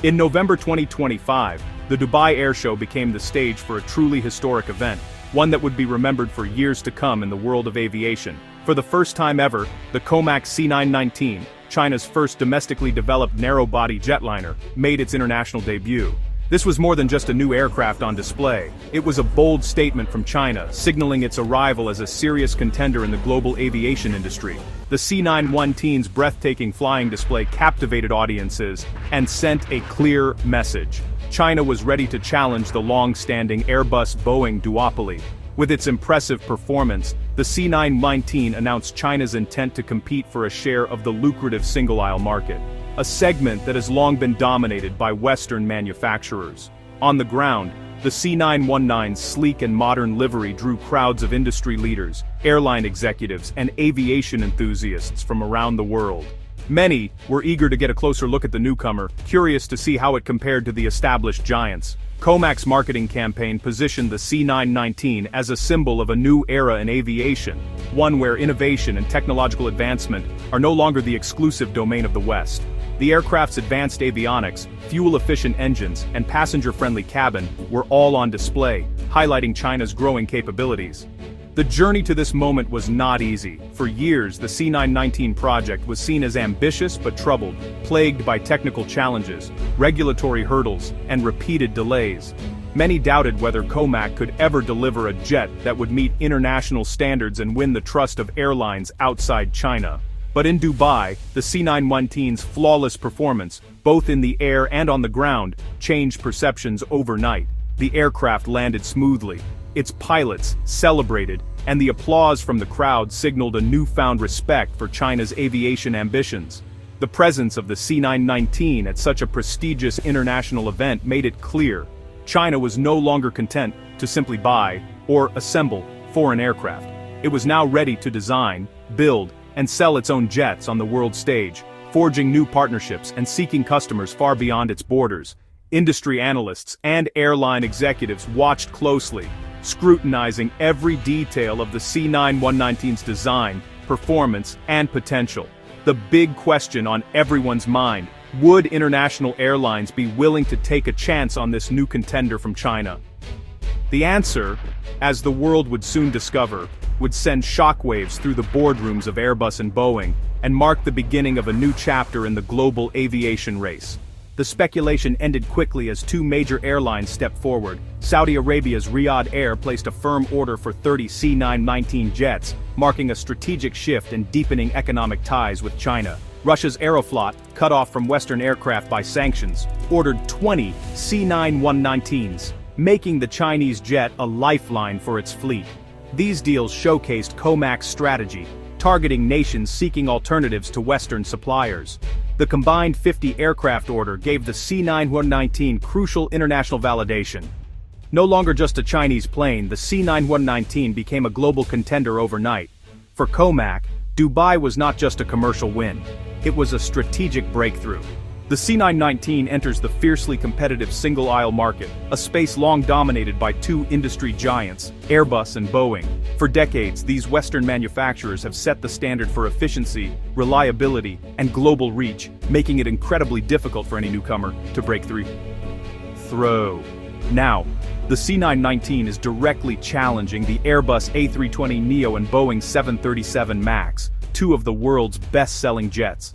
In November 2025, the Dubai Air Show became the stage for a truly historic event, one that would be remembered for years to come in the world of aviation. For the first time ever, the COMAC C919, China's first domestically developed narrow-body jetliner, made its international debut. This was more than just a new aircraft on display. It was a bold statement from China, signaling its arrival as a serious contender in the global aviation industry. The C919's breathtaking flying display captivated audiences and sent a clear message. China was ready to challenge the long-standing Airbus-Boeing duopoly. With its impressive performance, the C919 announced China's intent to compete for a share of the lucrative single-aisle market, a segment that has long been dominated by Western manufacturers. On the ground, the C919's sleek and modern livery drew crowds of industry leaders, airline executives, and aviation enthusiasts from around the world. Many were eager to get a closer look at the newcomer, curious to see how it compared to the established giants. COMAC's marketing campaign positioned the C919 as a symbol of a new era in aviation, one where innovation and technological advancement are no longer the exclusive domain of the West. The aircraft's advanced avionics, fuel-efficient engines, and passenger-friendly cabin were all on display, highlighting China's growing capabilities. The journey to this moment was not easy. For years, the C919 project was seen as ambitious but troubled, plagued by technical challenges, regulatory hurdles, and repeated delays. Many doubted whether COMAC could ever deliver a jet that would meet international standards and win the trust of airlines outside China. But in Dubai, the C919's flawless performance, both in the air and on the ground, changed perceptions overnight. The aircraft landed smoothly. Its pilots celebrated, and the applause from the crowd signaled a newfound respect for China's aviation ambitions. The presence of the C919 at such a prestigious international event made it clear China was no longer content to simply buy or assemble foreign aircraft. It was now ready to design, build, and sell its own jets on the world stage, forging new partnerships and seeking customers far beyond its borders. Industry analysts and airline executives watched closely, scrutinizing every detail of the C919's design, performance, and potential. The big question on everyone's mind: would international airlines be willing to take a chance on this new contender from China? The answer, as the world would soon discover, would send shockwaves through the boardrooms of Airbus and Boeing, and mark the beginning of a new chapter in the global aviation race. The speculation ended quickly as two major airlines stepped forward. Saudi Arabia's Riyadh Air placed a firm order for 30 C919 jets, marking a strategic shift and deepening economic ties with China. Russia's Aeroflot, cut off from Western aircraft by sanctions, ordered 20 C919s, making the Chinese jet a lifeline for its fleet. These deals showcased COMAC's strategy, targeting nations seeking alternatives to Western suppliers. The combined 50 aircraft order gave the C919 crucial international validation. No longer just a Chinese plane, the C919 became a global contender overnight. For COMAC, Dubai was not just a commercial win, it was a strategic breakthrough. The C919 enters the fiercely competitive single-aisle market, a space long dominated by two industry giants, Airbus and Boeing. For decades, these Western manufacturers have set the standard for efficiency, reliability, and global reach, making it incredibly difficult for any newcomer to break through. Now, the C919 is directly challenging the Airbus A320neo and Boeing 737 MAX, two of the world's best-selling jets.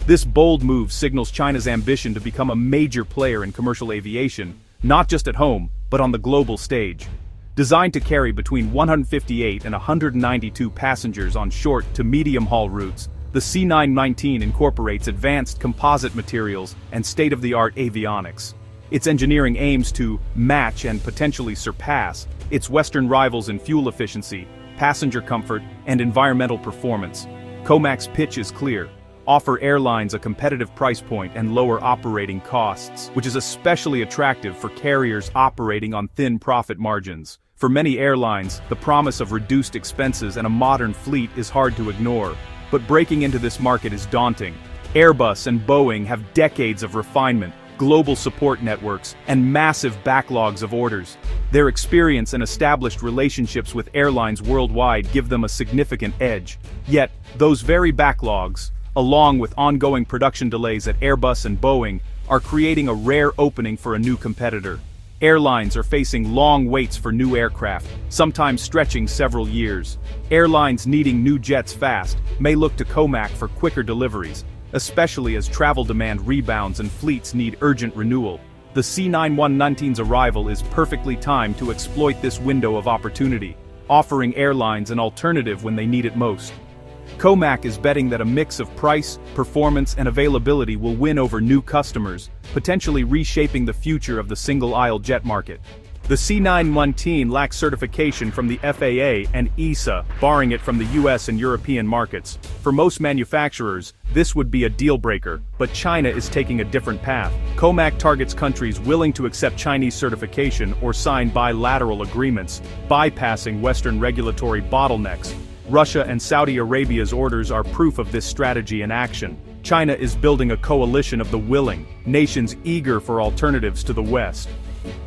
This bold move signals China's ambition to become a major player in commercial aviation, not just at home, but on the global stage. Designed to carry between 158 and 192 passengers on short to medium-haul routes, the C919 incorporates advanced composite materials and state-of-the-art avionics. Its engineering aims to match and potentially surpass its Western rivals in fuel efficiency, passenger comfort, and environmental performance. COMAC's pitch is clear: offer airlines a competitive price point and lower operating costs, which is especially attractive for carriers operating on thin profit margins. For many airlines, the promise of reduced expenses and a modern fleet is hard to ignore. But breaking into this market is daunting. Airbus and Boeing have decades of refinement, global support networks, and massive backlogs of orders. Their experience and established relationships with airlines worldwide give them a significant edge. Yet, those very backlogs, along with ongoing production delays at Airbus and Boeing, are creating a rare opening for a new competitor. Airlines are facing long waits for new aircraft, sometimes stretching several years. Airlines needing new jets fast may look to COMAC for quicker deliveries, especially as travel demand rebounds and fleets need urgent renewal. The C919's arrival is perfectly timed to exploit this window of opportunity, offering airlines an alternative when they need it most. COMAC is betting that a mix of price, performance, and availability will win over new customers, potentially reshaping the future of the single-aisle jet market. The C919 lacks certification from the FAA and EASA, barring it from the US and European markets. For most manufacturers, this would be a deal-breaker, but China is taking a different path. COMAC targets countries willing to accept Chinese certification or sign bilateral agreements, bypassing Western regulatory bottlenecks. Russia and Saudi Arabia's orders are proof of this strategy in action. China is building a coalition of the willing, nations eager for alternatives to the West.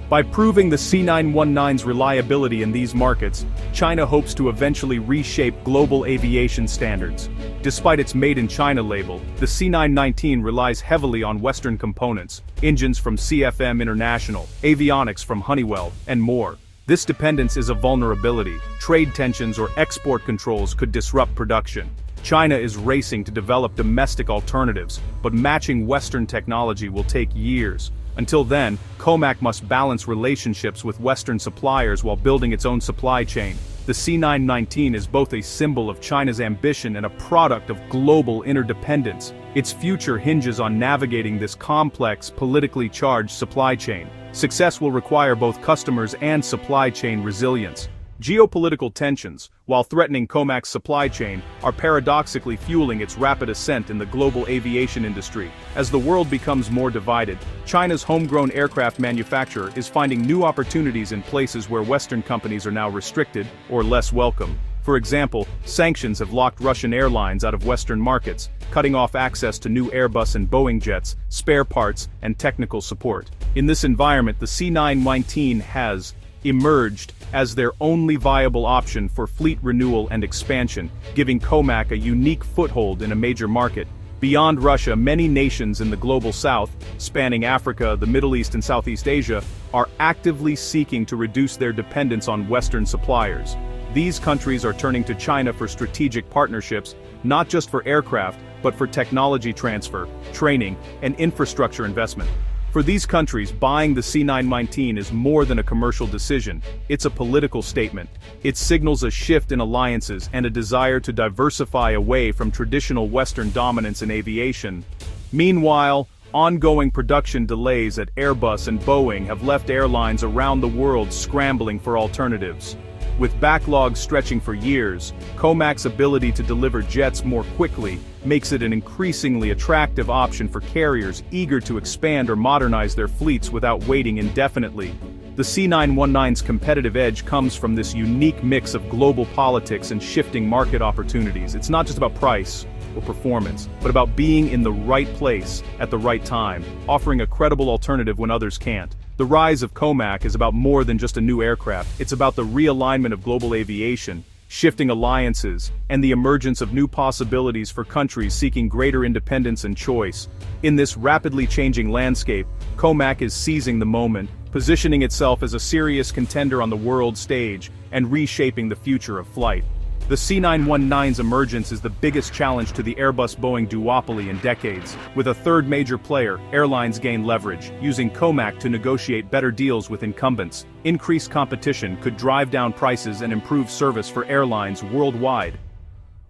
By proving the C919's reliability in these markets, China hopes to eventually reshape global aviation standards. Despite its Made in China label, the C919 relies heavily on Western components, engines from CFM International, avionics from Honeywell, and more. This dependence is a vulnerability. Trade tensions or export controls could disrupt production. China is racing to develop domestic alternatives, but matching Western technology will take years. Until then, COMAC must balance relationships with Western suppliers while building its own supply chain. The C919 is both a symbol of China's ambition and a product of global interdependence. Its future hinges on navigating this complex, politically charged supply chain. Success will require both customers and supply chain resilience. Geopolitical tensions, while threatening COMAC's supply chain, are paradoxically fueling its rapid ascent in the global aviation industry. As the world becomes more divided, China's homegrown aircraft manufacturer is finding new opportunities in places where Western companies are now restricted or less welcome. For example, sanctions have locked Russian airlines out of Western markets, cutting off access to new Airbus and Boeing jets, spare parts, and technical support. In this environment, the C919 has emerged as their only viable option for fleet renewal and expansion, giving COMAC a unique foothold in a major market. Beyond Russia, many nations in the global south, spanning Africa, the Middle East and Southeast Asia, are actively seeking to reduce their dependence on Western suppliers. These countries are turning to China for strategic partnerships, not just for aircraft, but for technology transfer, training, and infrastructure investment. For these countries, buying the C919 is more than a commercial decision, it's a political statement. It signals a shift in alliances and a desire to diversify away from traditional Western dominance in aviation. Meanwhile, ongoing production delays at Airbus and Boeing have left airlines around the world scrambling for alternatives. With backlogs stretching for years, COMAC's ability to deliver jets more quickly makes it an increasingly attractive option for carriers eager to expand or modernize their fleets without waiting indefinitely. The C919's competitive edge comes from this unique mix of global politics and shifting market opportunities. It's not just about price or performance, but about being in the right place at the right time, offering a credible alternative when others can't. The rise of COMAC is about more than just a new aircraft. It's about the realignment of global aviation, shifting alliances, and the emergence of new possibilities for countries seeking greater independence and choice. In this rapidly changing landscape, COMAC is seizing the moment, positioning itself as a serious contender on the world stage, and reshaping the future of flight. The C919's emergence is the biggest challenge to the Airbus-Boeing duopoly in decades. With a third major player, airlines gain leverage, using COMAC to negotiate better deals with incumbents. Increased competition could drive down prices and improve service for airlines worldwide.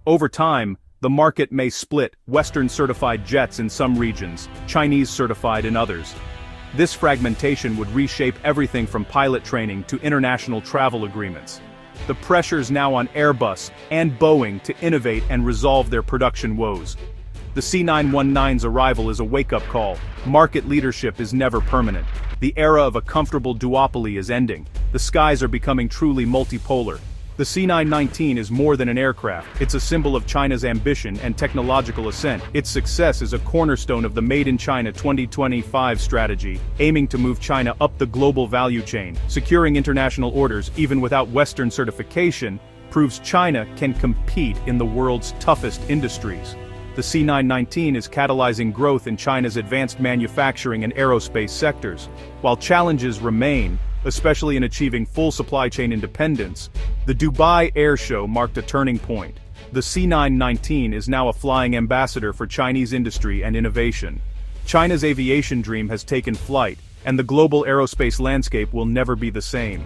Over time, the market may split, Western-certified jets in some regions, Chinese-certified in others. This fragmentation would reshape everything from pilot training to international travel agreements. The pressure's now on Airbus and Boeing to innovate and resolve their production woes. The C919's arrival is a wake-up call. Market leadership is never permanent. The era of a comfortable duopoly is ending. The skies are becoming truly multipolar. The C919 is more than an aircraft. It's a symbol of China's ambition and technological ascent. Its success is a cornerstone of the Made in China 2025 strategy, aiming to move China up the global value chain. Securing international orders, even without Western certification, proves China can compete in the world's toughest industries. the C919 is catalyzing growth in China's advanced manufacturing and aerospace sectors. While challenges remain, especially in achieving full supply chain independence, the Dubai Air Show marked a turning point. The C919 is now a flying ambassador for Chinese industry and innovation. China's aviation dream has taken flight, and the global aerospace landscape will never be the same.